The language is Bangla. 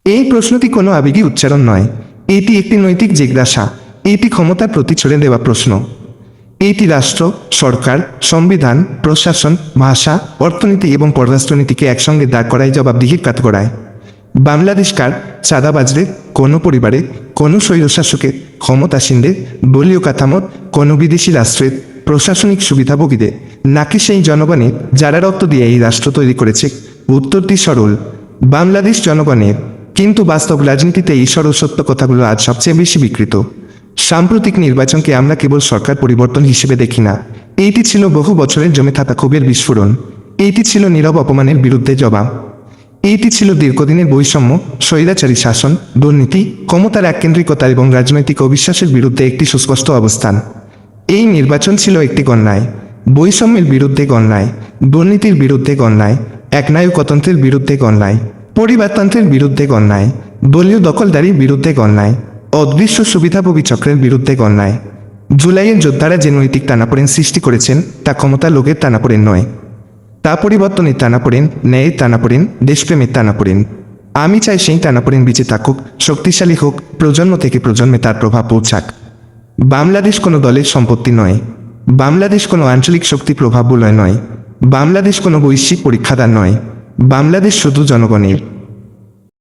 এই প্রশ্নটি কোনো আবেগী উচ্চারণ নয়, এটি একটি নৈতিক জিজ্ঞাসা। এটি ক্ষমতার প্রতি ছড়ে দেওয়া প্রশ্ন। এটি রাষ্ট্র, সরকার, সংবিধান, প্রশাসন, ভাষা, অর্থনীতি এবং পররাষ্ট্রনীতিকে একসঙ্গে দাঁড় করায় জবাবদিহির কাঠগড়ায়। বাংলাদেশ কার? চাঁদাবাজদের, কোনো পরিবারে, কোনো স্বৈরশাসকের, ক্ষমতাসীনদের, দলীয় কাঠামোর, কোনো বিদেশি রাষ্ট্রের প্রশাসনিক সুবিধাভোগীদের, নাকি সেই জনগণের যারা রক্ত দিয়ে এই রাষ্ট্র তৈরি করেছে? উত্তরটি সরল, বাংলাদেশ জনগণের। কিন্তু বাস্তব রাজনীতিতে এই সরল সত্য কথাগুলো আজ সবচেয়ে বেশি বিকৃত। সাম্প্রতিক নির্বাচনকে আমরা কেবল সরকার পরিবর্তন হিসেবে দেখি না, এইটি ছিল বহু বছরের জমে থাকা ক্ষোভের বিস্ফোরণ। এইটি ছিল নীরব অপমানের বিরুদ্ধে জবাব। এইটি ছিল দীর্ঘদিনের বৈষম্য, স্বৈরাচারী শাসন, দুর্নীতি, ক্ষমতার এককেন্দ্রিকতা এবং রাজনৈতিক অবিশ্বাসের বিরুদ্ধে একটি সুস্পষ্ট অবস্থান। এই নির্বাচন ছিল একটি গণনায়, বৈষম্যের বিরুদ্ধে গণনায়, দুর্নীতির বিরুদ্ধে গণনায়, একনায়কতন্ত্রের বিরুদ্ধে গণনায়, পরিবারতন্ত্রের বিরুদ্ধে গণনায়, দলীয় দখলদারির বিরুদ্ধে গণনায়, অদৃশ্য সুবিধাভোগী চক্রের বিরুদ্ধে গণনায়। জুলাইয়ের যোদ্ধারা যে নৈতিক টানাপোড়েন সৃষ্টি করেছেন তা ক্ষমতা লোকের টানাপোড়েন নয়, তা পরিবর্তনের টানাপোড়েন, ন্যায়ের টানাপোড়েন, দেশপ্রেমের টানাপোড়েন। আমি চাই সেই টানাপোড়েন বেঁচে থাকুক, শক্তিশালী হোক, প্রজন্ম থেকে প্রজন্মে তার প্রভাব পৌঁছাক। বাংলাদেশ কোনো দলের সম্পত্তি নয়, বাংলাদেশ কোনো আঞ্চলিক শক্তি প্রভাব বলয় নয়, বাংলাদেশ কোনো বৈশ্বিক পরীক্ষাদার নয়, বাংলাদেশ শুধু জনগণের।